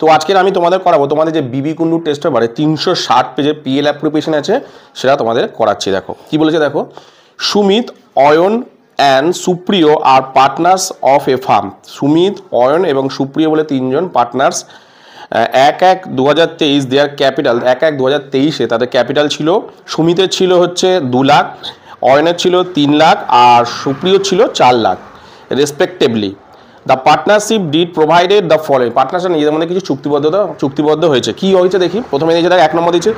তো আজকের আমি তোমাদের করাবো তোমাদের যে বিবি কুন্ডু টেস্ট পেপারে 360 পেজের পিএল অ্যাপ্লিকেশন আছে সেটা তোমাদের করাচ্ছি। দেখো কি বলেছে, দেখো সুমিত, অয়ন অ্যান্ড সুপ্রিয় আর partners of A farm. Sumit, Ayan এবং সুপ্রিয় বলে তিনজন পার্টনার্স। 1/1/2023 দেয়ার ক্যাপিটাল, 1/1/2023 তাদের ক্যাপিটাল ছিল, সুমিতের ছিল হচ্ছে 2 লাখ, অয়নের ছিল 3 লাখ আর সুপ্রিয় ছিল 4 lakh respectively. The partnership did provided the following. Partnership নিজেদের মধ্যে কিছু চুক্তিবদ্ধ হয়েছে। কি হয়েছে দেখি, প্রথমে দিয়েছে দেখ 1 নম্বর দিয়েছে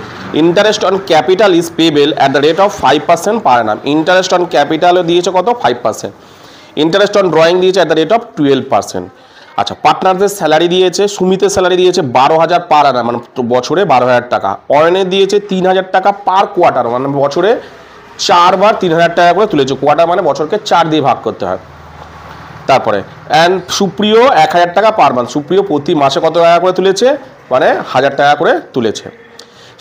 interest on capital is payable at the rate of 5% per annum. Interest on ক্যাপিটালও দিয়েছে কত, 5%। ইন্টারেস্ট অন ড্রয়িং দিয়েছে অ্যাট দ্য রেট অফ 12%। আচ্ছা, পার্টনারদের স্যালারি দিয়েছে, সুমিতের স্যালারি দিয়েছে 12,000 পার অ্যানাম মানে বছরে 12,000 টাকা। অয়নের দিয়েছে 3,000 টাকা পার কোয়ার্টার মানে বছরে 4 বার 3,000 টাকা করে তুলেছে। কোয়ার্টার মানে বছরকে 4 দিয়ে ভাগ করতে হয়। তারপরে অ্যান্ড সুপ্রিয় 1,000 টাকা পার মান্থ। সুপ্রিয় প্রতি মাসে কত টাকা করে তুলেছে, মানে 1,000 টাকা করে তুলেছে।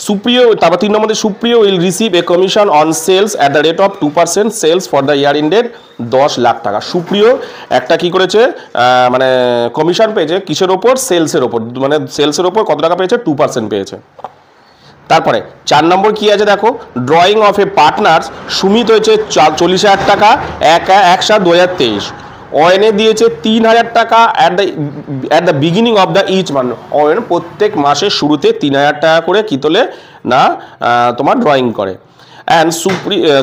সুপ্রিয়, তারপর 3 নম্বরে Supriyo will receive a commission on sales at the rate of 2% sales for the year ended 10 lakh টাকা। সুপ্রিয় একটা কি করেছে, মানে কমিশন পেয়েছে কিসের ওপর, সেলসের ওপর, মানে সেলসের ওপর কত টাকা পেয়েছে, 2% পেয়েছে। তারপরে 4 নম্বর কি আছে দেখো, drawing of a partners. Sumit হয়েছে 40,000 টাকা 1/1/2023। অয়নে দিয়েছে 3,000 টাকা at the beginning of the each month. Ayan প্রত্যেক মাসের শুরুতে 3,000 টাকা করে কি তোলে না, তোমার ড্রয়িং করে। অ্যান্ড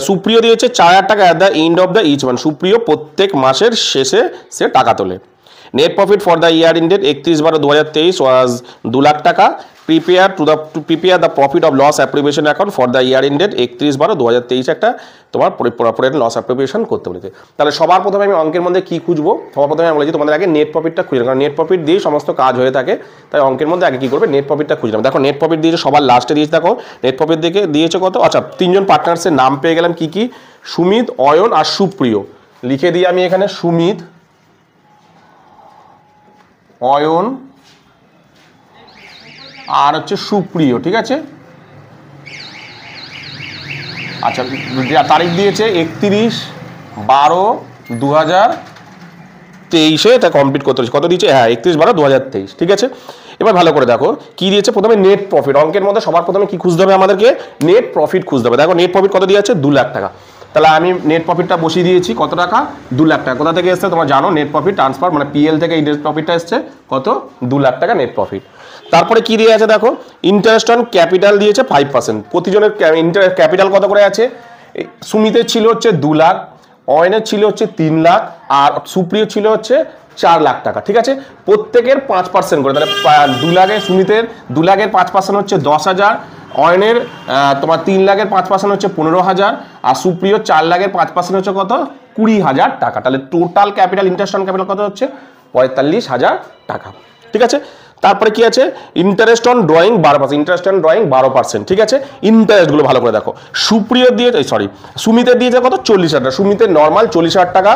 সুপ্রিয় দিয়েছে 4,000 টাকা at the end of the each month. Supriyo প্রত্যেক মাসের শেষে সে টাকা তোলে। Net profit for the year ended 31/12/2023 was 2 lakh টাকা। Prepare the profit of loss appropriation account for the year ended 31/12/2023 একটা তোমার প্রপারেট লস অ্যাপ্রিভিয়েশন করতে বলেছে। তাহলে সবার প্রথমে আমি অঙ্কের মধ্যে কি খুঁজবো, সবার প্রথমে আমি বলেছি তোমাদের আগে নেট প্রফিটটা খুঁজে, কারণ নেট প্রফিট দিয়েই সমস্ত কাজ হয়ে থাকে। তাই অঙ্কের মধ্যে আগে কি করবে, নেট প্রফিটটা খুঁজে নেবে। দেখো নেট প্রফিট দিয়েছে সবার লাস্টে দিয়েছে, দেখো নেট প্রফিট দিয়েছে কত। আচ্ছা, 3 জন পার্টনার্সের নাম পেয়ে গেলাম, কি কি, সুমিত, অয়ন আর সুপ্রিয়। লিখে দিই আমি এখানে সুমিত, অয়ন আর হচ্ছে সুপ্রিয়, ঠিক আছে। আচ্ছা, তারিখ দিয়েছে 31/12/2023 এটা কমপ্লিট করতে হচ্ছে। কত দিয়েছে, হ্যাঁ 31/12/2023, ঠিক আছে। এবার ভালো করে দেখো কি দিয়েছে, প্রথমে নেট প্রফিট। অঙ্কের মধ্যে সবার প্রথমে কি খুঁজতে হবে আমাদেরকে, নেট প্রফিট খুঁজতে হবে। দেখো নেট প্রফিট কত দিয়েছে, 2 লাখ টাকা। তাহলে আমি নেট প্রফিটটা বসিয়ে দিয়েছি, কত টাকা, 2 লাখ টাকা। কোথা থেকে এসছে তোমরা জানো, নেট প্রফিট ট্রান্সফার মানে পিএল থেকে এই নেট প্রফিটটা এসছে কত, 2 লাখ টাকা নেট প্রফিট। তারপরে কি দিয়ে আছে দেখো, ইন্টারেস্ট অন ক্যাপিটাল দিয়েছে 5%। প্রতিজনের ক্যাপিটাল কত করে আছে, সুমিতের ছিল হচ্ছে 2 লাখ, অয়নের ছিল হচ্ছে 3 লাখ আর সুপ্রিয় ছিল হচ্ছে 4 লাখ টাকা, ঠিক আছে। প্রত্যেকের 5% করে, তাহলে 2 লাখের সুমিতের 2 লাখের 5% হচ্ছে 10,000, অয়নের তোমার 3 লাখের 5% হচ্ছে 15,000 আর সুপ্রিয় 4 লাখের 5% হচ্ছে কত, 20,000 টাকা। তাহলে total capital, interest on capital কত হচ্ছে, 45,000 টাকা, ঠিক আছে। তারপরে কি আছে, interest on drawing 12%, interest on drawing 12%, ঠিক আছে। ইন্টারেস্টগুলো ভালো করে দেখো, সুপ্রিয় দিয়ে সুমিতের দিয়েছে কত, 40,000 টাকা। সুমিতের নর্মাল 40,000 টাকা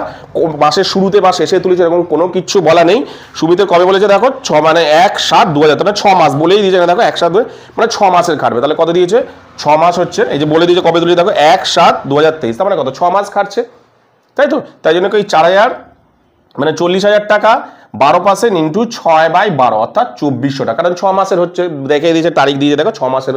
মাসের শুরুতে বা শেষে তুলেছে, এরকম কোনো কিছু বলা নেই। সুমিতের কবে বলেছে দেখো, 6 মানে 1/7/2000, তাহলে 6 মাস বলেই দিয়েছে দেখো, 1/7 মানে 6 মাসের খাটবে। তাহলে কত দিয়েছে, 6 মাস হচ্ছে, এই যে বলে দিয়েছে কবে তুলেছে দেখো, 1/7/2023, তার মানে কত, 6 মাস খাটছে, তাই তো। তাই জন্য ওই 4,000 মানে 40,000 টাকা 12% ইন্টু 6/12 অর্থাৎ 2,400 টাকা। কারণ 6 মাসের হচ্ছে, দেখে দিয়েছে তারিখ দিয়েছে দেখো, 6 মাসের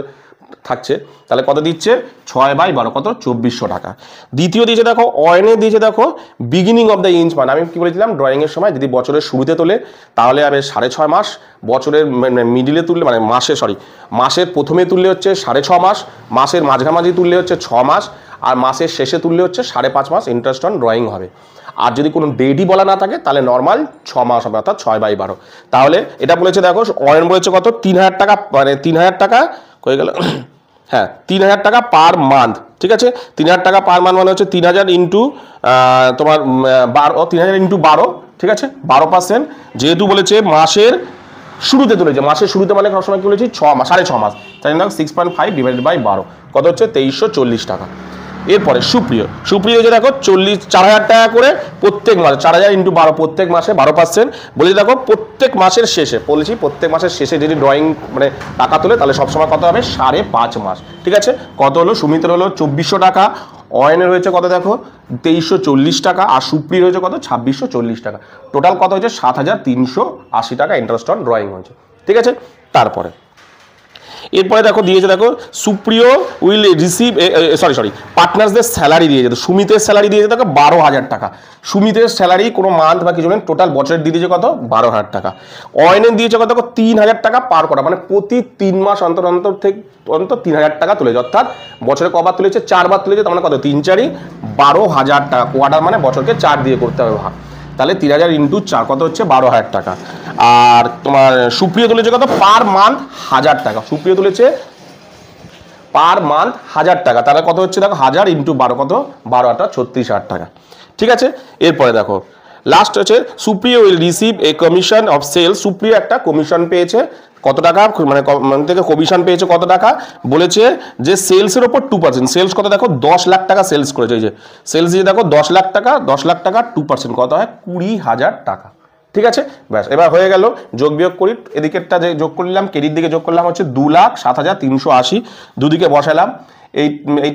থাকছে। তাহলে কত দিচ্ছে, 6/12 কত, 2,400 টাকা। দ্বিতীয় দিয়েছে দেখো, অয়নে দিয়েছে দেখো, বিগিনিং অফ দ্য ইঞ্চ মানে আমি কি বলেছিলাম, ড্রয়িংয়ের সময় যদি বছরের শুরুতে তোলে তাহলে আমি 6.5 মাস, বছরের মিডিলে তুললে মানে মাসের প্রথমে তুললে হচ্ছে 6.5 মাস, মাসের মাঝামাঝি তুললে হচ্ছে 6 মাস আর মাসের শেষে তুললে হচ্ছে 5.5 মাস ইন্টারেস্ট অন ড্রয়িং হবে। আর যদি কোনো ডেটই বলা না থাকে তাহলে নর্মাল 6 মাস হবে, অর্থাৎ 6/12। তাহলে এটা বলেছে দেখো, অয়ন বলেছে কত, 3,000 টাকা, মানে 3,000 টাকা হয়ে গেল, হ্যাঁ 3,000 টাকা পার মান্থ, ঠিক আছে। 3,000 টাকা পার মান্থ মানে হচ্ছে 3,000 ইন্টু তোমার 3,000 ইন্টু 12, ঠিক আছে, 12%। যেহেতু বলেছে মাসের শুরুতে তুলেছে, মাসের শুরুতে মানে সবসময় কি বলেছি, 6.5 মাস, তাই না, 6.5 ডিভাইডেড বাই 12 কত হচ্ছে, 2,340 টাকা। এরপরে সুপ্রিয় যে দেখো 4,000 টাকা করে প্রত্যেক মাসে, 4,000 ইন্টু 12 প্রত্যেক মাসে 12%। বলেছি দেখো প্রত্যেক মাসের শেষে, বলেছি প্রত্যেক মাসের শেষে যদি ড্রয়িং মানে টাকা তোলে তাহলে সবসময় কত হবে, 5.5 মাস, ঠিক আছে। কত হলো, সুমিতের হলো 2,400 টাকা, অয়নের হয়েছে কত দেখো, 2,340 টাকা আর সুপ্রির হয়েছে কত, 2,640 টাকা। টোটাল কত হয়েছে, 7,380 টাকা ইন্টারেস্ট অন ড্রয়িং হয়েছে। ঠিক আছে। তারপরে এরপরে দেখো দিয়েছে, দেখো সুপ্রিয় উইল রিসিভ সরি পার্টনার্সদের স্যালারি দিয়েছে, তো সুমিতের স্যালারি দিয়েছে দেখো 12,000 টাকা। সুমিতের স্যালারি কোনো মান্থ বা কিছু নেই, টোটাল বছরের দিয়ে দিয়েছে কত 12,000 টাকা। অয়নের দিয়েছে কত 3,000 টাকা পার করা, মানে প্রতি 3 মাস অন্তর অন্তর থেকে অন্তত 3,000 টাকা তুলেছে, অর্থাৎ বছরে কবার তুলেছে 4 বার তুলেছে, তার মানে কত 3 4 12,000 টাকা। কোয়ার্টার মানে বছরকে 4 দিয়ে করতে হবে ভাগ, তাহলে 3,000 ইন্টু 4 কত হচ্ছে 12,000 টাকা। আর তোমার সুপ্রিয় তুলেছে কত পার মান্থ 1,000 টাকা, সুপ্রিয় তুলেছে পার মান্থ 1,000 টাকা, তাহলে কত হচ্ছে দেখো 1000 ইন্টু 12 কত 12 36,000 টাকা। ঠিক আছে। এরপরে দেখো লাস্ট হচ্ছে Supriyo will receive a commission of sale, Supriyo একটা কমিশন পেয়েছে কত টাকা, মানে থেকে কমিশন পেয়েছে কত টাকা, বলেছে যে সেলসের ওপর 2%, সেলস কত দেখো 10 লাখ টাকা সেলস করেছে, এই যে সেলস দিয়ে দেখো 10 লাখ টাকা, 10 লাখ টাকা 2% কত হয় 20,000 টাকা। ঠিক আছে, ব্যাস এবার হয়ে গেল। যোগ বিয়োগ করি, এদিকেরটা যে যোগ করলাম ক্রেডিট দিকে যোগ করলাম হচ্ছে 2,07,380, দুদিকে বসালাম এই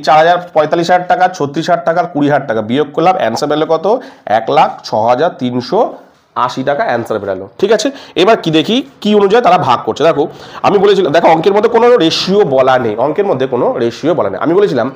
4,45,000 টাকা 36,000 টাকা 20,000 টাকা বিয়োগ করলাম, অ্যান্সার পেলো কত 1,06,380 টাকা অ্যান্সার বেরালো। ঠিক আছে, এবার কি দেখি কি অনুযায়ী তারা ভাগ করছে। দেখো আমি বলেছিলাম, দেখো অঙ্কের মধ্যে কোনো রেশিও বলা নেই, অঙ্কের মধ্যে কোনো রেশিও বলা নেই। আমি বলেছিলাম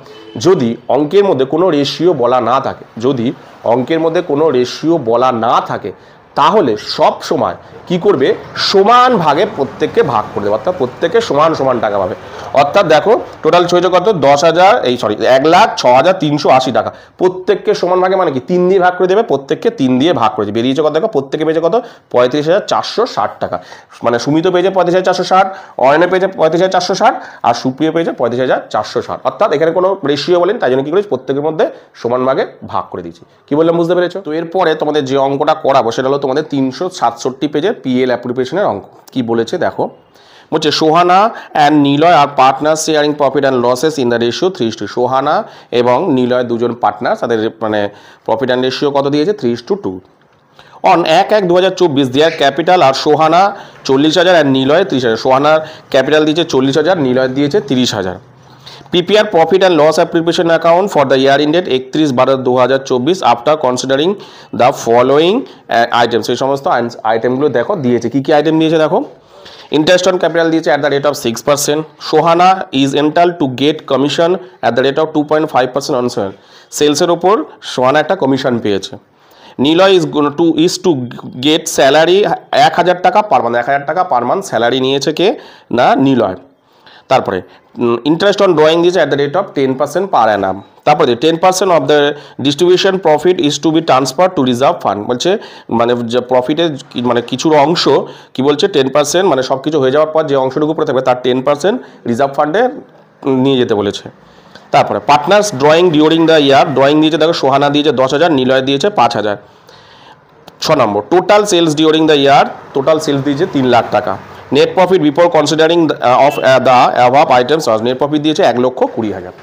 যদি অঙ্কের মধ্যে কোনো রেশিও বলা না থাকে, যদি অঙ্কের মধ্যে কোনো রেশিও বলা না থাকে তাহলে সব সময় কি করবে সমান ভাগে প্রত্যেককে ভাগ করে দেবে, অর্থাৎ প্রত্যেকে সমান সমান টাকা পাবে। অর্থাৎ দেখো টোটাল হয়েছে কত 1,06,380 টাকা, প্রত্যেককে সমান ভাগে মানে কি 3 দিয়ে ভাগ করে দেবে, প্রত্যেককে 3 দিয়ে ভাগ করে দেবে, বেরিয়েছে কত দেখো প্রত্যেকে পেয়েছে কত 35,460 টাকা, মানে সুমিত পেয়েছে 35,460, অয়নে পেয়েছে 35,460 আর সুপ্রিয় পেয়েছে 35,460, অর্থাৎ এখানে কোনো রেশিও বলেন, তাই জন্য কি করেছি প্রত্যেকের মধ্যে সমান ভাগে ভাগ করে দিয়েছি। কি বললাম বুঝতে পেরেছো? তো এরপরে তোমাদের যে অঙ্কটা করাবো সেটা হলো তোমাদের 367 পেজের পিএল অ্যাপ্লিকেশনের অঙ্ক। কি বলেছে দেখো, বলছে Sohana and Niloy are partner sharing profit and losses in the ratio 3:2, Sohana এবং নিলয় দুজন পার্টনার, তাদের মানে প্রফিট অ্যান্ড রেশিও কত দিয়েছে 3:2। অন 1/1/2024 দেয়ার ক্যাপিটাল আর সোহানা 40,000 আর নিলয় 30,000, সোহানার ক্যাপিটাল দিয়েছে 40,000, নিলয় দিয়েছে 30,000। Prepare profit and loss application account for the year ended 31/12/2024 after considering the following items, এই সমস্ত আইটেমগুলো দেখো দিয়েছে। কী কী আইটেম দিয়েছে দেখো, ইন্টারেস্ট অন ক্যাপিটাল দিয়েছে at the rate of 6%, Sohana is entitled to get commission at the rate of 2.5% on sale, সেলসের ওপর সোহানা একটা কমিশন পেয়েছে। Niloy is to get salary 1,000 টাকা পার মান্থ, 1,000 টাকা পার মান্থ স্যালারি নিয়েছে কে না নিলয়। তারপরে ইন্টারেস্ট অন ড্রয়িং দিয়েছে at the rate of 10% per annum. তারপরে 10% of the distribution profit is to be transfer to reserve fund, বলছে মানে যে প্রফিটের মানে কিছুর অংশ কি বলছে 10% মানে সব কিছু হয়ে যাওয়ার পর যে অংশটুকু পড়ে থাকবে তার 10% রিজার্ভ ফান্ডে নিয়ে যেতে বলেছে। তারপরে partners drawing during the year, drawing দিয়েছে দেখো সোহানা দিয়েছে 10,000, নিলয় দিয়েছে 5,000। 6 number total sales during the year, total sales দিয়েছে 3 লাখ টাকা। Net profit before considering of the above items, net profit দিয়েছে 1,20,000।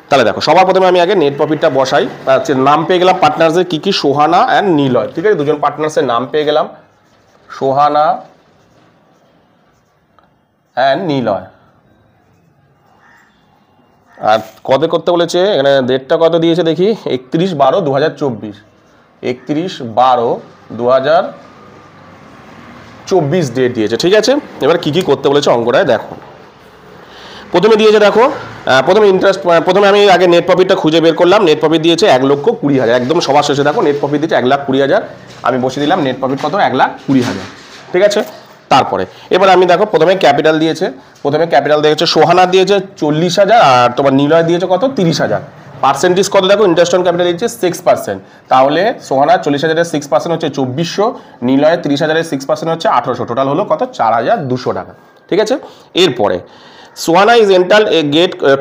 তাহলে দেখো সবার প্রথমে আমি আগে নেট প্রফিটটা বসাই, নাম পেয়ে গেলাম পার্টনার্সের কী কী সোহানা অ্যান্ড নিলয়, ঠিক আছে দুজন পার্টনার্সের নাম পেয়ে গেলাম সোহানা অ্যান্ড নিলয়। আর কবে করতে বলেছে এখানে ডেটটা কত দিয়েছে দেখি 31/12/2024, 31/12/2024 ডেট দিয়েছে। ঠিক আছে, এবার কি কি করতে বলেছে অঙ্কটায় দেখো। প্রথমে দিয়েছে দেখো প্রথমে আমি আগে নেট প্রফিটটা খুঁজে বের করলাম, নেট প্রফিট দিয়েছে 1,20,000, একদম সবার শেষে দেখো নেট প্রফিট দিয়েছে 1,20,000, আমি বসে দিলাম নেট প্রফিট কত 1,20,000। ঠিক আছে, তারপরে এবার আমি দেখো প্রথমে ক্যাপিটাল দিয়েছে, সোহানা দিয়েছে 40,000 আর তোমার নিলয় দিয়েছে কত 30,000। পার্সেন্টেজ কত দেখো, ইন্টারেস্ট অন ক্যাপিটাল দিয়েছে 6%, তাহলে সোহানা 40,000-এর 6% হচ্ছে 2,400, নিলয় 30,000-এর 6% হচ্ছে 1,800, টোটাল হলো কত 4,200 টাকা। ঠিক আছে, এরপরে Sohana is entitled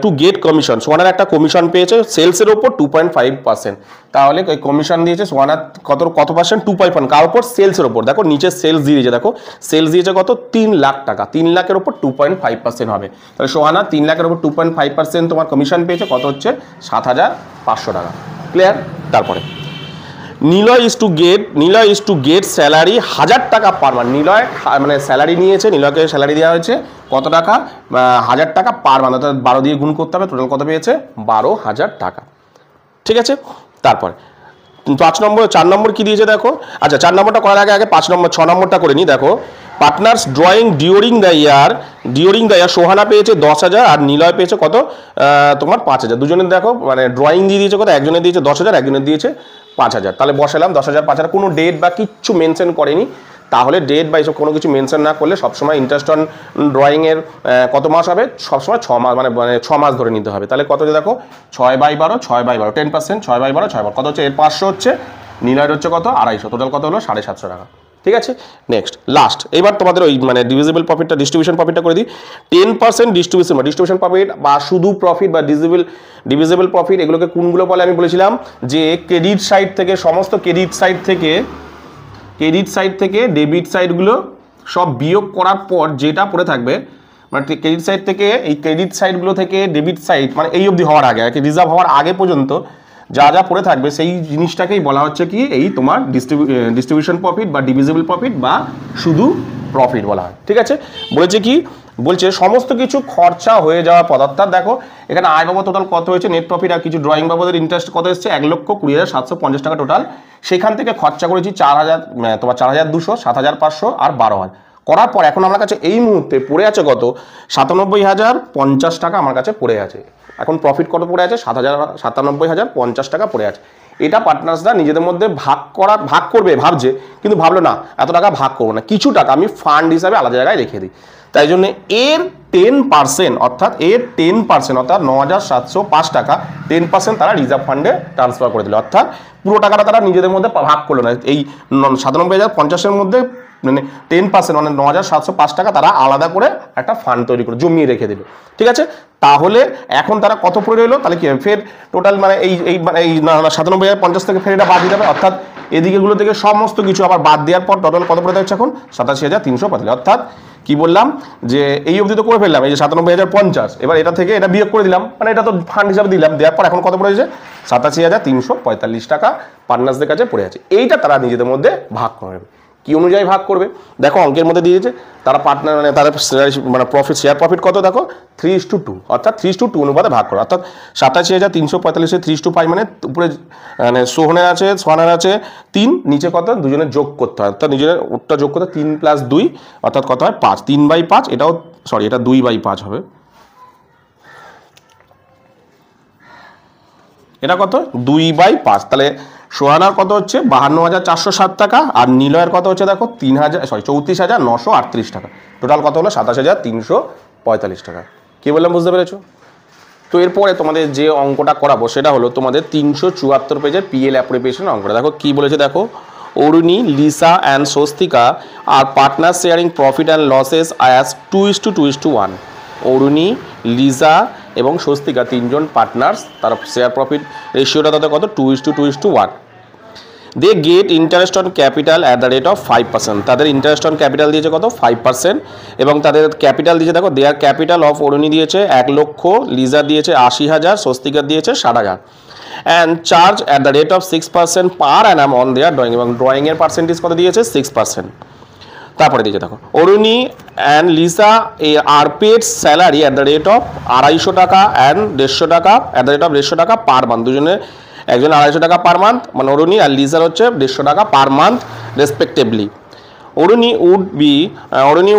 to get commission, সোহানার একটা কমিশন পেয়েছে সেলসের ওপর 2.5%, তাহলে ওই কমিশন দিয়েছে সোহানা কত পার্সেন্ট 2.5, কার ওপর সেলসের ওপর, দেখো নিচে সেলস দিয়েছে, দেখো সেলস দিয়েছে কত 3 লাখ টাকা, 3 লাখের ওপর 2.5% হবে, তাহলে সোহানা 3 লাখের ওপর 2.5% তোমার কমিশন পেয়েছে কত হচ্ছে 7,500 টাকা। ক্লিয়ার? তারপরে Niloy is to get salary 1,000 টাকা পার মান্থ, নিলয় মানে স্যালারি নিয়েছে, নিলয়কে স্যালারি দেওয়া হয়েছে কত টাকা 1,000 টাকা পার মান্থ, অর্থাৎ 12 দিয়ে গুণ করতে হবে, টোটাল কত পেয়েছে 12,000 টাকা। ঠিক আছে, তারপর 4 নম্বর কি দিয়েছে দেখো, আচ্ছা 4 নম্বরটা করার আগে 6 নম্বরটা করে নিই। দেখো পার্টনার্স ড্রয়িং ডিউরিং দ্য ইয়ার সোহানা পেয়েছে 10,000 আর নিলয় পেয়েছে কত তোমার 5,000। দুজনের দেখো মানে ড্রয়িং দিয়ে দিয়েছে কত, একজনের দিয়েছে 10,000, একজনের দিয়েছে 5,000। তাহলে বসালাম 10,000 5,000, কোনো ডেট বা কিচ্ছু মেনশন করেনি। তাহলে ডেট বা এসব কোনো কিছু মেনশন না করলে সবসময় ইন্টারেস্ট অন ড্রয়িংয়ের কত মাস হবে, সবসময় 6 মাস, মানে 6 মাস ধরে নিতে হবে। তাহলে কত হচ্ছে দেখো 6/12, 6/12 10%, 6/12 6 কত হচ্ছে, এর 500 হচ্ছে, নিলয়ের হচ্ছে কত 250, টোটাল কত হলো 750 টাকা। ঠিক আছে, নেক্সট লাস্ট এবার তোমাদের ওই মানে ডিভিজিবল প্রফিটটা ডিস্ট্রিবিউশন প্রফিটটা করে দিই। 10% ডিস্ট্রিবিউশন প্রফিট বা শুধু প্রফিট বা ডিভিজিবল প্রফিট, এগুলোকে কোনগুলো বলে আমি বলেছিলাম যে ক্রেডিট সাইড থেকে, সমস্ত ক্রেডিট সাইড থেকে ডেবিট সাইডগুলো সব বিয়োগ করার পর যেটা পড়ে থাকবে, মানে ক্রেডিট সাইড থেকে এই ক্রেডিট সাইডগুলো থেকে ডেবিট সাইড মানে এই অবধি হওয়ার আগে, রিজার্ভ হওয়ার আগে পর্যন্ত যা যা পড়ে থাকবে সেই জিনিসটাকেই বলা হচ্ছে কি এই তোমার ডিস্ট্রিবিউশন প্রফিট বা ডিভিজিবল প্রফিট বা শুধু প্রফিট বলা হয়। ঠিক আছে, বলেছে কি, বলছে সমস্ত কিছু খরচা হয়ে যাওয়ার পর, অর্থাৎ দেখো এখানে আয় বাবদ টোটাল কত হয়েছে, নেট প্রফিট আর কিছু ড্রয়িং বাবদের ইন্টারেস্ট কত এসেছে 1,20,750 টাকা টোটাল। সেখান থেকে খরচা করেছি 4,000, তোমার 4,200, 7,500 আর 12,000 করার পর এখন আমার কাছে এই মুহূর্তে পড়ে আছে কত 97,050 টাকা আমার কাছে পড়ে আছে। এখন প্রফিট কত পড়ে আছে 97,050 টাকা পড়ে আছে। এটা পার্টনার্সরা নিজেদের মধ্যে ভাগ করবে ভাবছে, কিন্তু ভাবলো না এত টাকা ভাগ করবো না, কিছু টাকা আমি ফান্ড হিসাবে আলাদা জায়গায় রেখে দিই। তাই জন্য এর 10% অর্থাৎ 9,705 টাকা 10% তারা রিজার্ভ ফান্ডে ট্রান্সফার করে দিল। অর্থাৎ পুরো টাকাটা তারা নিজেদের মধ্যে ভাগ করলো না, এই 97,050-এর মধ্যে মানে 10% মানে 9,705 টাকা তারা আলাদা করে একটা ফান্ড তৈরি করে জমিয়ে রেখে দিল। ঠিক আছে, তাহলে এখন তারা কত পড়ে রইলো, তাহলে কি ফের টোটাল মানে এই 97,050 থেকে ফের এটা বাদ দিতে হবে, অর্থাৎ এদিকেগুলো থেকে সমস্ত কিছু আবার বাদ দেওয়ার পর টোটাল কত পড়ে যাচ্ছে এখন 87,345। অর্থাৎ কি বললাম যে এই অবধি তো করে ফেললাম, এই যে 97,050, এবার এটা থেকে এটা বিয়োগ করে দিলাম, মানে এটা তো ফান্ড হিসাবে দিলাম, দেওয়ার পর এখন কত পড়ে যাচ্ছে 87,345 টাকা পার্টনার্সদের কাছে পড়ে আছে। এইটা তারা নিজেদের মধ্যে ভাগ করবে। কি অনুযায়ী ভাগ করবে দেখো অঙ্কের মধ্যে দিয়েছে, তারা পার্টনার মানে তারা মানে প্রফিট শেয়ার প্রফিট কত দেখো 3:2, অর্থাৎ 3:2 অনুপাতে ভাগ করো। অর্থাৎ 87,345 3:5 মানে উপরে মানে সোহনের আছে 3, নিচে কত দুজনের যোগ করতে হয়, অর্থাৎ নিজের ওটা যোগ করতে 3 + 2 অর্থাৎ কত হয় 5, 3/5, এটাও সরি এটা 2/5 হবে, এটা কত 2/5। তাহলে সোহানার কত হচ্ছে 52,407 টাকা আর নিলয়ের কত হচ্ছে দেখো 34,938 টাকা, টোটাল কত হলো 27,345 টাকা। কি বললাম বুঝতে পেরেছো? তো এরপরে তোমাদের যে অঙ্কটা করাবো সেটা হলো তোমাদের 374 পেজের পিএল অ্যাপ্রিসিয়েশন অঙ্কটা। দেখো কি বলেছে দেখো, Aruni, Lisa and Swastika are partner sharing profit and losses as 2:2:1। Aruni, Lisa এবং স্বস্তিকা তিনজন পার্টনার্স, তার শেয়ার প্রফিট রেশিওটা তাদের কত 2:2:1। They get interest on capital at the rate of 5%। তাদের ইন্টারেস্ট অন ক্যাপিটাল দিয়েছে কত 5%, এবং তাদের ক্যাপিটাল দিয়েছে দেখো দেয়ার ক্যাপিটাল অফ অরুণী দিয়েছে 1,00,000, লিজা দিয়েছে 80,000, স্বস্তিকা দিয়েছে 60,000 and charge at the rate of 6% per annum on their drawing, এবং ড্রয়িংয়ের পার্সেন্টেজ কত দিয়েছে 6%। তারপরে দিয়েছে দেখো Aruni and Lisa are paid salary at the rate of 250 টাকা অ্যান্ড 150 টাকা অ্যাট দ্য রেট অফ 150 টাকা পার মান্থ। দুজনে একজন 250 টাকা পার মান্থ, মানে অরুণী আর লিসার হচ্ছে 150 টাকা per month respectively. Aruni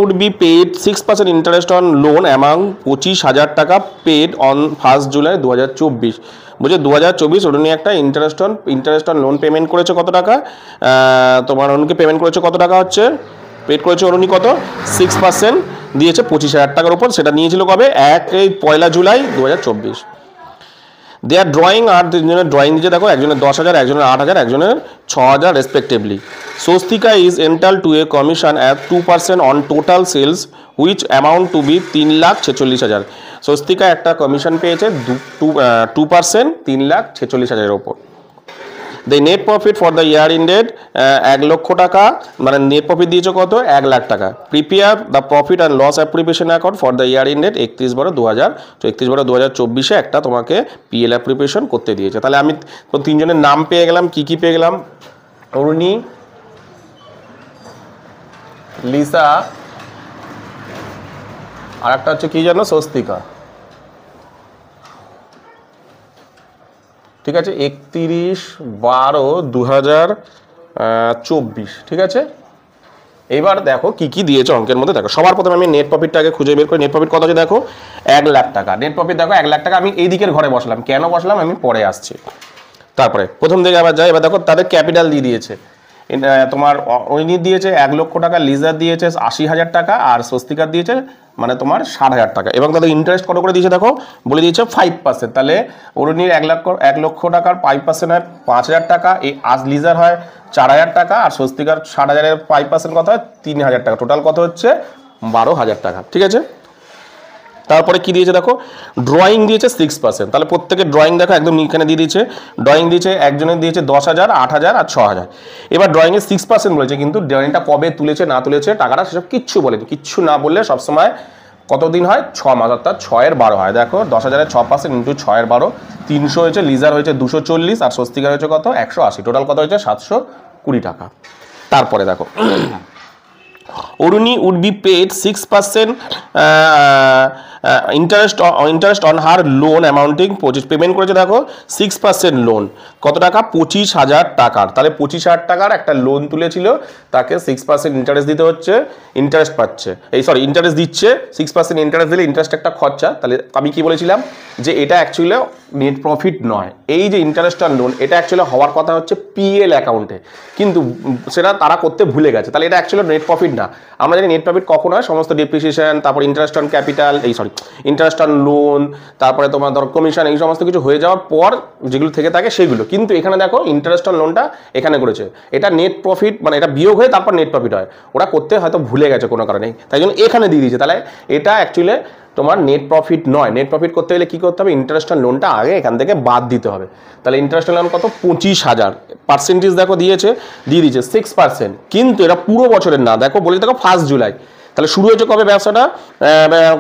would be paid 6% interest on loan amount 25,000 টাকা পেড অন 1 জুলাই 2024। বুঝে 2024 অরুণী একটা ইন্টারেস্ট অন লোন পেমেন্ট করেছে কত টাকা, তোমার অরুণীকে পেমেন্ট করেছে কত টাকা হচ্ছে পেড করেছে অরুণী কত 6% দিয়েছে 25,000 টাকার উপর, সেটা নিয়েছিল কবে 1 জুলাই 2024। দেয়ার ড্রয়িং আর তিনজনের ড্রয়িং দিয়েছে দেখো একজনের 10,000, একজনের 8,000, একজনের 6,000 respectively. Swastika is entitled to a commission at 2% on total sales which amount to be 3,46,000। Swastika একটা কমিশন পেয়েছে 2% 3,46,000-এর ওপর। The net profit for the year ended 1,00,000 টাকা, মানে নেট প্রফিট দিয়েছে কত 1,00,000 টাকা। Prepare the profit and loss appreciation account for the year ended 31/12/2000। তো 31/12/2024 একটা তোমাকে পিএল অ্যাপ্রিসিয়েশন করতে দিয়েছে। তাহলে আমি তিনজনের নাম পেয়ে গেলাম, কি পেয়ে গেলাম, অরুণী, লিসা আর একটা হচ্ছে কি জানো স্বস্তিকা। ঠিক আছে 31/12/2024। ঠিক আছে এবার দেখো কি কি দিয়েছে অঙ্কের মধ্যে। দেখো সবার প্রথমে আমি নেট প্রফিটটাকে খুঁজে বের করি। নেট প্রফিট কত আছে দেখো, 1 লাখ টাকা। নেট প্রফিট দেখো 1 লাখ টাকা। আমি এই দিকের ঘরে বসলাম, কেন বসলাম আমি পরে আসছি। তারপরে প্রথম দিকে আবার যাই। এবার দেখো তাদের ক্যাপিটাল দিয়ে দিয়েছে, তোমার অনিত দিয়েছে 1 লক্ষ টাকা, লিজার দিয়েছে 80,000 টাকা, আর স্বস্তিকার দিয়েছে মানে তোমার 60,000 টাকা। এবং তাদের ইন্টারেস্ট কত করে দিয়েছে দেখো, বলে দিয়েছে 5%। তাহলে অরুণীর 1 লক্ষ টাকার 5% হয় 5,000 টাকা, এই লিজার হয় 4,000 টাকা, আর স্বস্তিকার 60,000-এর 5% কত হয় 3,000 টাকা। টোটাল কত হচ্ছে 12,000 টাকা। ঠিক আছে, তারপরে কি দিয়েছে দেখো, ড্রয়িং দিয়েছে 6%। তাহলে প্রত্যেকের ড্রয়িং দেখো একদম এখানে দিয়ে দিয়েছে। ড্রয়িং দিয়েছে, একজনের দিয়েছে 10,000, 8,000 আর 6,000। এবার ড্রয়িংয়ে 6% বলেছে, কিন্তু ড্রয়িংটা কবে তুলেছে না তুলেছে টাকাটা সেসব কিচ্ছু বলেনি। কিচ্ছু না বললে সবসময় কতদিন হয় 6 মাস, অর্থাৎ 6-এর 12 হয়। দেখো 10,000-এর 6% ইন্টু 6-এর 12, 300 হয়েছে। লিজার হয়েছে 240, আর স্বস্তিকার হয়েছে কত 180। টোটাল কত হয়েছে 720 টাকা। তারপরে দেখো Aruni would be paid 6% interest on her loan amounting 25। Payment করেছে দেখো 6% লোন, কত টাকা 25,000 টাকার। তাহলে 25,000 টাকার একটা লোন তুলেছিল, তাকে 6% ইন্টারেস্ট দিতে হচ্ছে, ইন্টারেস্ট পাচ্ছে, ইন্টারেস্ট দিচ্ছে। 6% ইন্টারেস্ট দিলে ইন্টারেস্ট একটা খরচা। তাহলে আমি কি বলেছিলাম যে এটা অ্যাকচুয়ালি নেট প্রফিট নয়। এই যে ইন্টারেস্ট অন লোন, এটা অ্যাকচুয়ালি হওয়ার কথা হচ্ছে পিএল অ্যাকাউন্টে, কিন্তু সেটা তারা করতে ভুলে গেছে। তাহলে এটা অ্যাকচুয়ালি নেট প্রফিট না। আমরা জানি নেট প্রফিট কখন হয়, সমস্ত ডেপ্রিসিয়েশন, তারপর interest on capital, interest on loan, তারপরে তোমার ধর কমিশন, এই সমস্ত কিছু হয়ে যাওয়ার পর যেগুলো থেকে থাকে সেগুলো। কিন্তু এখানে দেখো ইন্টারেস্ট অন লোনটা এখানে করেছে, এটা নেট প্রফিট, মানে এটা বিয়োগ হয়ে তারপর নেট প্রফিট হয়। ওরা করতে হয়তো ভুলে গেছে কোনো কারণে, তাই জন্য এখানে দিয়ে দিয়েছে। তাহলে এটা অ্যাকচুয়ালি তোমার নেট প্রফিট নয়। নেট প্রফিট করতে গেলে কী করতে হবে, ইন্টারেস্ট অন লোনটা আগে এখান থেকে বাদ দিতে হবে। তাহলে ইন্টারেস্ট অন লোন কত 25,000, পার্সেন্টেজ দেখো দিয়ে দিয়েছে 6%, কিন্তু এটা পুরো বছরের না। দেখো বলে দেখো 1 জুলাই। তাহলে শুরু হয়েছে কবে ব্যবসাটা,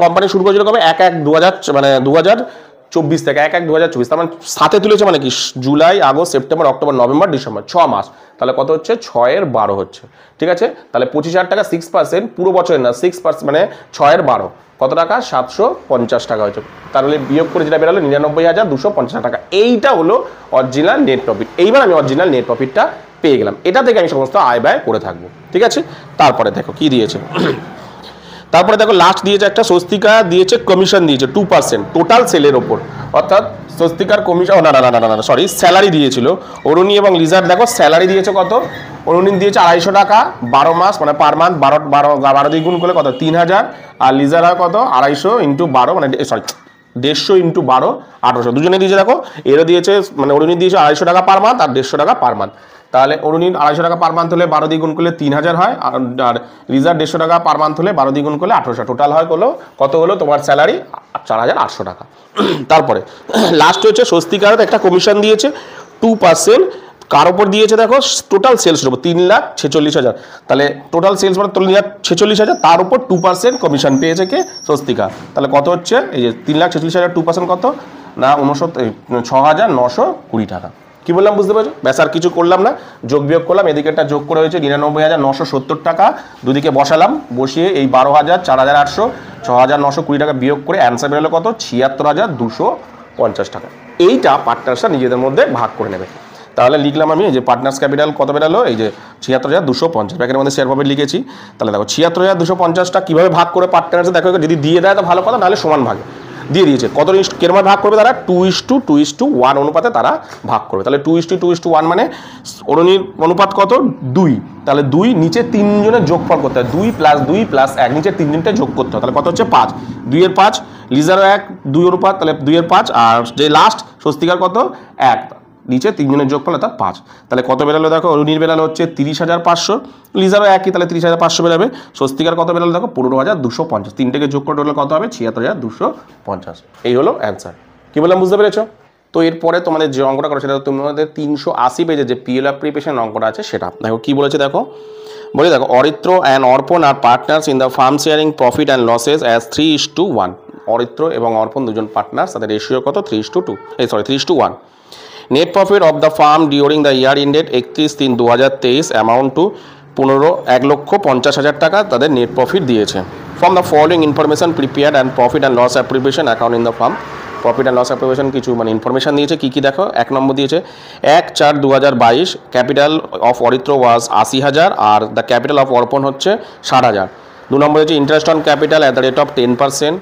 কোম্পানি শুরু করেছিল কবে 1/1/2000 মানে 2024 থেকে 1/1/2024। তার মানে সাথে তুলেছে মানে কি July, August, September, October, November, December, 6 মাস। তাহলে কত হচ্ছে 6-এর 12 হচ্ছে। ঠিক আছে, তাহলে 25,000 টাকা 6%, পুরো বছরের না 6% মানে 6-এর 12 কত টাকা 750 টাকা হচ্ছে। তাহলে বিয়োগ করে যেটা বেরোলো 99,250 টাকা। এইটা হলো অরিজিনাল নেট প্রফিট। এইবার আমি অরিজিনাল নেট প্রফিটটা পেয়ে গেলাম, এটা থেকে আমি সমস্ত আয় ব্যয় করে থাকবো। ঠিক আছে, তারপরে দেখো কি দিয়েছে। তারপরে দেখো লাস্ট দিয়েছে একটা, স্বস্তিকা দিয়েছে কমিশন দিয়েছে 2% টোটাল সেলের ওপর, অর্থাৎ স্বস্তিকার কমিশন না সরি স্যালারি দিয়েছিল। অরুণী এবং লিজার দেখো স্যালারি দিয়েছে কত, অরুণী দিয়েছে 250 টাকা 12 মাস মানে পার মান্থ, 12 দিয়ে গুণ করলে কত 3,000, আর লিজার হয় কত 250 ইন্টু 12 মানে 150 ইন্টু 12 1800। দুজনে দিয়েছে দেখো, এরও দিয়েছে মানে অরুণী দিয়েছে 250 টাকা পার মান্থ আর 150 টাকা পার মান্থ। তাহলে অরুণীর 250 টাকা পার মান্থ হলে 12 দিয়ে গুণ করলে 3,000 হয়, আর রিজার্ভ 150 টাকা পার মান্থ হলে 12 দিয়ে গুণ করলে 1800। টোটাল হয় কত হলো তোমার স্যালারি 4,800 টাকা। তারপরে লাস্ট হচ্ছে স্বস্তিকার একটা কমিশন দিয়েছে 2%, কার ওপর দিয়েছে দেখো টোটাল সেলসের উপর 3,46,000। তাহলে টোটাল সেলস মানে 3,46,000, তার উপর 2% কমিশন পেয়েছে কে স্বস্তিকা। তাহলে কত হচ্ছে এই যে 3,46,000 2% কত না 6,920 টাকা। কি বললাম বুঝতে পারছো? ব্যাস আর কিছু করলাম না, যোগ বিয়োগ করলাম। এদিকে একটা যোগ করে হয়েছে 99,970 টাকা, দুদিকে বসালাম, বসিয়ে এই 12,000, 4,800, 6,920 টাকা বিয়োগ করে অ্যান্সার বেরোলো কত 76,250 টাকা। এইটা পার্টনার্সরা নিজেদের মধ্যে ভাগ করে নেবে। তাহলে লিখলাম আমি যে পার্টনার্স ক্যাপিটাল কত বেরোলো, এই যে 76,250, ব্যাকের মধ্যে শেয়ার প্রফিট লিখেছি। তাহলে দেখো 76,250টা কীভাবে ভাগ করে পার্টনার্সে দেখো, যদি দিয়ে দেয় তো ভালো কথা, নাহলে সমান ভাগে দিয়ে দিয়েছে। কত কেরম ভাগ করবে তারা 2:1 অনুপাতে তারা ভাগ করবে। তাহলে 2:1 মানে অরুণীর অনুপাত কত 2, তাহলে 2 নিচে 3 জনের যোগফল করতে হয়, 2 + 2 + 1 নিচে 3 জনটা যোগ করতে হয়। তাহলে কত হচ্ছে 5, 2-এর 5, লিজারও 1, 2 অনুপাত, তাহলে 2-এর 5, আর যে লাস্ট স্বস্তিকার কত 1, নিচে 3 জনের যোগফল অর্থাৎ 5। তাহলে কত বেরোলো দেখো, অরুণীর বেরোলো হচ্ছে 30,500, লিজারও একই, তাহলে 30,500 বেরোবে। স্বস্তিকার কত বেরোলো দেখো 15,250, তিনটেকে যোগ করে টোটাল কত হবে 76,250। এই হলো অ্যান্সার। কি বললাম বুঝতে পেরেছো? তো এরপরে তোমাদের যে অঙ্কটা করো সেটা তোমাদের 380 পেজে যে পিএল অ্যাপ্রিসিয়েশন অঙ্কটা আছে সেটা দেখো কি বলেছে। দেখো দেখো Aritra and Arpan are partners in the firm sharing profit and losses as 3:1। Aritra এবং অর্পণ দুজন পার্টনার্স, তাদের রেশিও কত 3:1। Net profit of the firm during the year ended 31/3/2023 amount to 1,50,000 টাকা তাদের নেট প্রফিট দিয়েছে। From the following information prepared and profit and loss appreciation account in the firm profit and loss application কিছু মানে information দিয়েছে কী কী দেখো। 1 number দিয়েছে 1/4/2022 capital of Aritra was 80,000 are the capital of অর্পণ হচ্ছে 60,000। 2 নম্বর হচ্ছে interest on capital at the rate of 10%।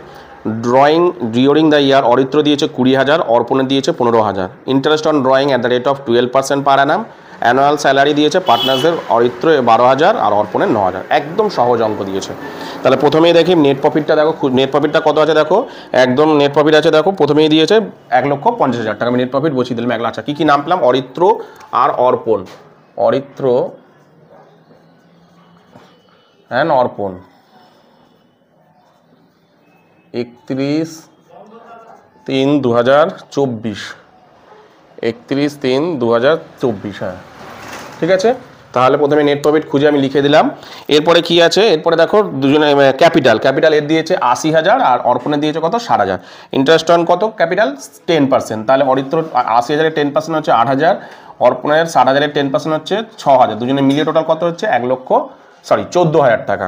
Drawing during the ইয়ার অরিত্র দিয়েছে 20,000, অর্পণে দিয়েছে 15,000। Interest on drawing at the rate of 12% per Anam. Annual salary দিয়েছে পার্টনার্সদের অরিত্র 12,000 আর অর্পণের 9,000। একদম সহজ অঙ্ক দিয়েছে। তাহলে প্রথমেই দেখি নেট প্রফিটটা দেখো, নেট প্রফিটটা কত আছে দেখো, একদম নেট প্রফিট আছে দেখো, প্রথমেই দিয়েছে 1,50,000 টাকা। আমি নেট প্রফিট বসিয়ে দিলাম 1 লাখ। আচ্ছা কী কী নাম পেলাম, অরিত্র আর অর্পণ, অরিত্র অ্যান্ড অর্পণ 31/3/2024, 31/3/2024। হ্যাঁ ঠিক আছে। তাহলে প্রথমে নেট প্রফিট খুঁজে আমি লিখে দিলাম। এরপরে কি আছে, এরপরে দেখো দুজনে ক্যাপিটাল এর দিয়েছে 80,000 আর অর্পণে দিয়েছে কত 60,000। ইন্টারেস্ট অন কত ক্যাপিটাল 10%, তাহলে অরিত্র 80,000-এর 10% হচ্ছে 8,000, অর্পণের 60,000-এর 10% হচ্ছে 6,000। দুজনে মিলিয়ে টোটাল কত হচ্ছে 14,000 টাকা।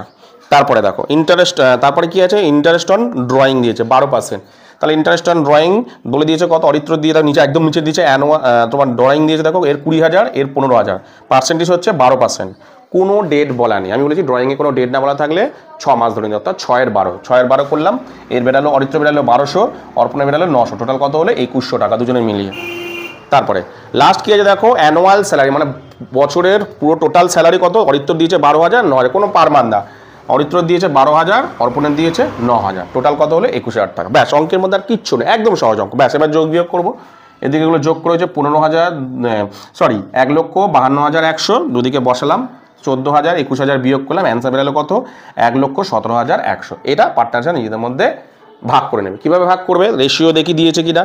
তারপরে দেখো ইন্টারেস্ট, তারপরে কি আছে, ইন্টারেস্ট অন ড্রয়িং দিয়েছে 12%। তাহলে ইন্টারেস্ট অন ড্রয়িং বলে দিয়েছে কত, অরিত্র দিয়ে তার নিচে একদম নিচে দিয়েছে তোমার ড্রয়িং দিয়েছে দেখো, এর 20,000 এর 15,000, পার্সেন্টেজ হচ্ছে 12%। কোনো ডেট বলা নেই, আমি বলেছি ড্রয়িংয়ে কোনো ডেট না বলা থাকলে 6 মাস ধরে নিই, অর্থাৎ 6/12 করলাম। এর বেরালো অরিত্র বেরালো 1200, অর্পণে বেরালো 900, টোটাল কত হলো 2100 টাকা দুজনে মিলিয়ে। তারপরে লাস্ট কি আছে দেখো, অ্যানুয়াল স্যালারি মানে বছরের পুরো টোটাল স্যালারি কত, অরিত্র দিয়েছে 12,000, 9,000, কোনো পার মান্দা, অরিত্র দিয়েছে 12,000, অর্পণের দিয়েছে 9,000, টোটাল কত হলো 21,000 টাকা। ব্যাস, অঙ্কের মধ্যে আর কিচ্ছু নেই, একদম সহজ অঙ্ক। ব্যাস, এবার যোগ বিয়োগ করবো। এদিকে এগুলো যোগ করেছে 1,52,100, দুদিকে বসালাম 14,000, 21,000 বিয়োগ করলাম, অ্যান্সার বেরোলো কত 1,17,100। এটা পার্টনাররা নিজেদের মধ্যে ভাগ করে নেবে। কীভাবে ভাগ করবে, রেশিও দেখি দিয়েছে কিনা।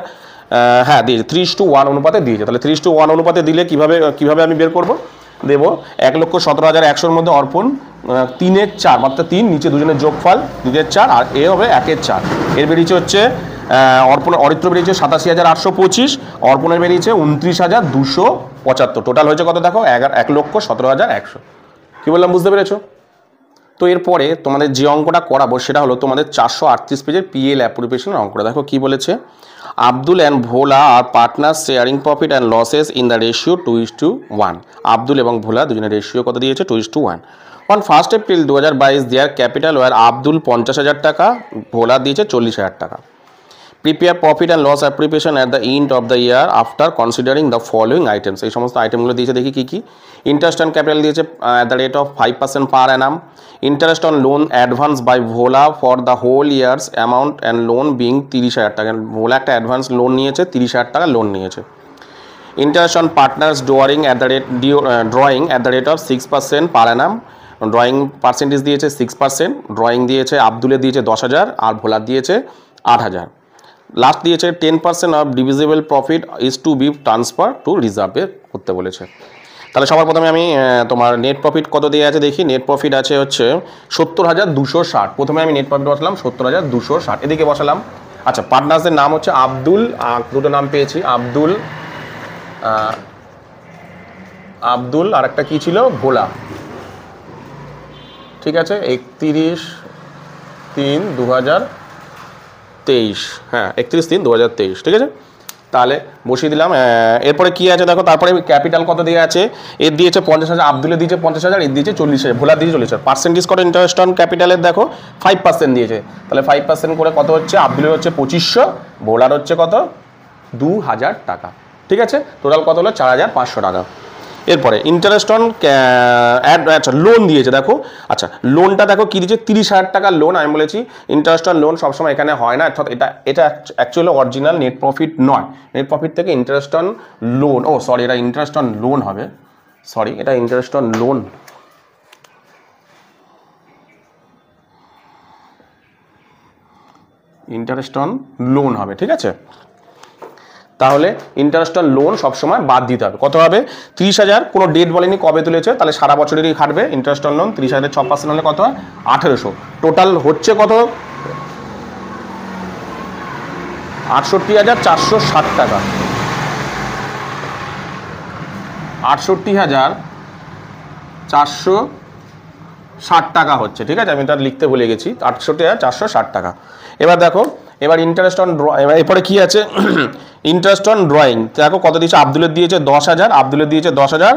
হ্যাঁ দিয়েছে, 3:1 অনুপাতে দিয়েছে। তাহলে 3:1 অনুপাতে দিলে কিভাবে আমি বের করবো, দেবো 1,17,100-র মধ্যে অর্পণ 3/4, মাত্র 3, নিচে দুজনের যোগফল 2/4 আর এ হবে 1/4। এর বেরিয়েছে হচ্ছে অরিত্র বেরিয়েছে 87,825, অর্পণের বেরিয়েছে 29,275, টোটাল হয়েছে কত দেখো 1,17,100। কি বললাম বুঝতে পেরেছো? তো এরপরে তোমাদের যে অঙ্কটা করাবো সেটা হলো তোমাদের 438 পেজের পিএল অ্যাপ্রোপ্রিয়েশনের অঙ্কটা। দেখো কি বলেছে, আব্দুল অ্যান্ড ভোলা আর partner sharing profit and losses in the ratio 2:1। Abdul এবং ভোলা দুজনের রেশিও কত দিয়েছে 2:1। On 1 April 2022 their capital were Abdul 50,000 টাকা, ভোলা দিয়েছে 40,000 টাকা। Prepare profit and loss appropriation at the end of the year after considering the following items. এই সমস্ত আইটেমগুলো দিয়েছে, দেখি কী কী। ইন্টারেস্ট অন ক্যাপিটাল দিয়েছে at the rate of 5% per annum. Interest on loan advance by Bhola for the whole years amount and loan being 30,000 টাকা। ভোলা একটা অ্যাডভান্স লোন নিয়েছে, 30,000 টাকা লোন নিয়েছে। Interest on partners drawing at the rate of 6% per Anam. Drawing percentage দিয়েছে 6%, drawing দিয়েছে আব্দুলে দিয়েছে 10,000 আর ভোলার দিয়েছে 8,000। লাস্ট দিয়েছে 10% of divisible profit is to be transfer to রিজার্ভে করতে বলেছে। তাহলে সবার প্রথমে আমি তোমার নেট প্রফিট কত দিয়ে আছে দেখি। নেট প্রফিট আছে হচ্ছে 70,260। প্রথমে আমি নেট প্রফিট বসালাম 70,260, এদিকে বসালাম। আচ্ছা, পার্টনার্সদের নাম হচ্ছে আব্দুল, দুটো নাম পেয়েছি, আব্দুল আর একটা কী ছিল, ভোলা। ঠিক আছে, 31/3/2023। হ্যাঁ, 31/3/2023, ঠিক আছে। তাহলে বসিয়ে দিলাম। এরপরে কি আছে দেখো, তারপরে ক্যাপিটাল কত দিয়ে আছে, এর দিয়েছে 50,000, আব্দুলের দিয়েছে 50,000, এর দিয়েছে 40,000, ভোলার দিয়েছে 40,000। পার্সেন্টেজ কত ইন্টারেস্ট অন ক্যাপিটালের দেখো 5% দিয়েছে। তাহলে 5% করে কত হচ্ছে, আব্দুলের হচ্ছে 2,500, ভোলার হচ্ছে কত 2,000 টাকা। ঠিক আছে, টোটাল কত হলো 4,500 টাকা। এরপরে ইন্টারেস্ট অন আচ্ছা লোন দিয়েছে দেখো। আচ্ছা, লোনটা দেখো কী দিয়েছে, 30,000 টাকার লোন। আমি বলেছি ইন্টারেস্ট অন লোন সবসময় এখানে হয় না, অর্থাৎ এটা অ্যাকচুয়ালি অরিজিনাল নেট প্রফিট নয়। নেট প্রফিট থেকে ইন্টারেস্ট অন লোন, এটা ইন্টারেস্ট অন লোন হবে, এটা interest on loan. Interest on loan হবে, ঠিক আছে। তাহলে ইন্টারেস্ট অন লোন সবসময় বাদ দিতে হবে। কত হবে, 30,000, কোনো ডেট বলেনি কবে তুলেছে, তাহলে সারা বছরেরই খাটবে। ইন্টারেস্ট অন লোন 30,000 6% হলে কত হয় 1,800। টোটাল হচ্ছে কত 68,460 টাকা। 68,460 টাকা হচ্ছে, ঠিক আছে। আমি তার লিখতে ভুলে গেছি, 68,460 টাকা। এবার দেখো এবার ইন্টারেস্ট অন এরপরে কি আছে ইন্টারেস্ট অন ড্রয়িং দেখো কত দিয়েছে, আব্দুলের দিয়েছে 10,000, আব্দুলের দিয়েছে 10,000,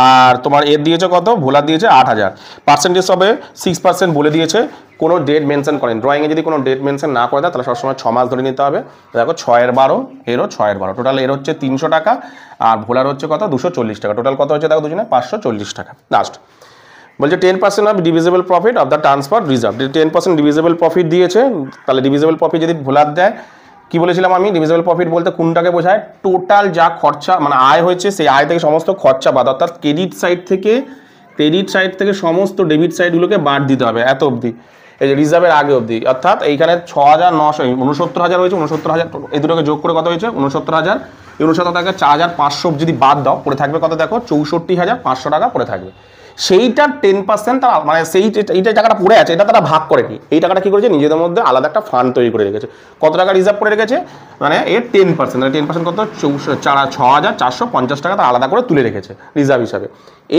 আর তোমার এর দিয়েছে কত, ভোলার দিয়েছে 8,000। পার্সেন্টেজ হবে 6% বলে দিয়েছে, কোনো ডেট মেনশন করেন। ড্রয়িংয়ে যদি কোনো ডেট মেনশন না করে দেয় তাহলে সবসময় 6 মাস ধরে নিতে হবে। দেখো 6/12, এরও 6/12, টোটাল এর হচ্ছে 300 টাকা, আর ভোলার হচ্ছে কত 240 টাকা, টোটাল কত হচ্ছে দেখো দুজনে 540 টাকা। লাস্ট বলছে 10% of divisible profit of the transfer reserve, 10% divisible profit দিয়েছে। তাহলে ডিভিজিবল প্রফিট যদি ভোলার দেয়, কি বলেছিলাম আমি, ডিভিজিবল প্রফিট বলতে কোনটাকে বোঝায়, টোটাল যা খরচা মানে আয় হয়েছে সেই আয় থেকে সমস্ত খরচা বাদ, অর্থাৎ ক্রেডিট সাইড থেকে সমস্ত ডেবিট সাইডগুলোকে বাদ দিতে হবে এত অবধি, এই যে রিজার্ভের আগে অবধি, অর্থাৎ এইখানে 6,969 হয়েছে, 69,000 এই দুটোকে যোগ করে কত হয়েছে 69,000, এই 69,000 টাকা 4,500 যদি বাদ দাও পড়ে থাকবে কত দেখো 64,500 টাকা পড়ে থাকবে। সেইটার 10% তারা মানে এইটা টাকাটা পড়ে আছে এটা তারা ভাগ করেনি, এই টাকাটা কি করেছে নিজেদের মধ্যে আলাদা একটা ফান্ড তৈরি করে রেখেছে। কত টাকা রিজার্ভ করে রেখেছে মানে এর 10%, 10% কত 6,450 টাকা তারা আলাদা করে তুলে রেখেছে রিজার্ভ হিসাবে।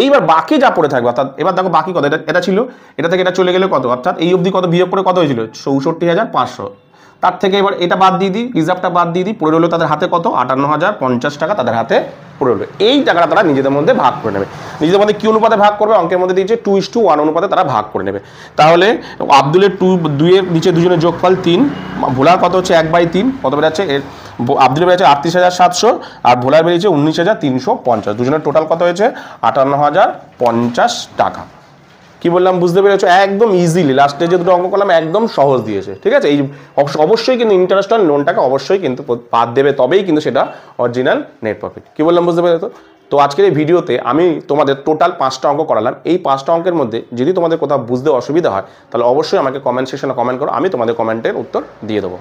এইবার বাকি যা পড়ে থাকবে, অর্থাৎ এবার দেখো বাকি কত, এটা ছিল, এটা থেকে এটা চলে গেলে কত, অর্থাৎ এই অবধি কত বিয়োগ করে কত হয়েছিল 64,500, তার থেকে এবার এটা বাদ দিয়ে দিই, রিজার্ভটা বাদ দিয়ে দিই, পড়ে রইলো তাদের হাতে কত 58,050 টাকা তাদের হাতে পড়ে রইলো। এই টাকাটা তারা নিজেদের মধ্যে ভাগ করে নেবে। নিজেদের মধ্যে কি অনুপাতে ভাগ করবে, অঙ্কের মধ্যে দিয়েছে 2:1 অনুপাতে তারা ভাগ করে নেবে। তাহলে আব্দুলের 2 এর নিচে দুজনের যোগফল 3, ভোলার কত হচ্ছে 1/3, কত বেড়াচ্ছে আব্দুলের বেড়েছে 38,700 আর ভোলার বেরিয়েছে 19,350, দুজনের টোটাল কত হয়েছে 58,050 টাকা। কি বললাম বুঝতে পেরেছো, একদম ইজিলি লাস্টে যে দুটো অঙ্ক করলাম একদম সহজ দিয়েছে, ঠিক আছে। এই অবশ্যই কিন্তু ইন্টারেস্ট অন লোনটাকে অবশ্যই কিন্তু বাদ দেবে, তবেই কিন্তু সেটা অরিজিনাল নেট প্রফিট। কি বললাম বুঝতে পেরেছো। তো আজকের এই ভিডিওতে আমি তোমাদের টোটাল 5টা অঙ্ক করালাম। এই 5টা অঙ্কের মধ্যে যদি তোমাদের কোথাও বুঝতে অসুবিধা হয় তাহলে অবশ্যই আমাকে কমেন্ট সেকশনে কমেন্ট করো, আমি তোমাদের কমেন্টের উত্তর দিয়ে দেবো।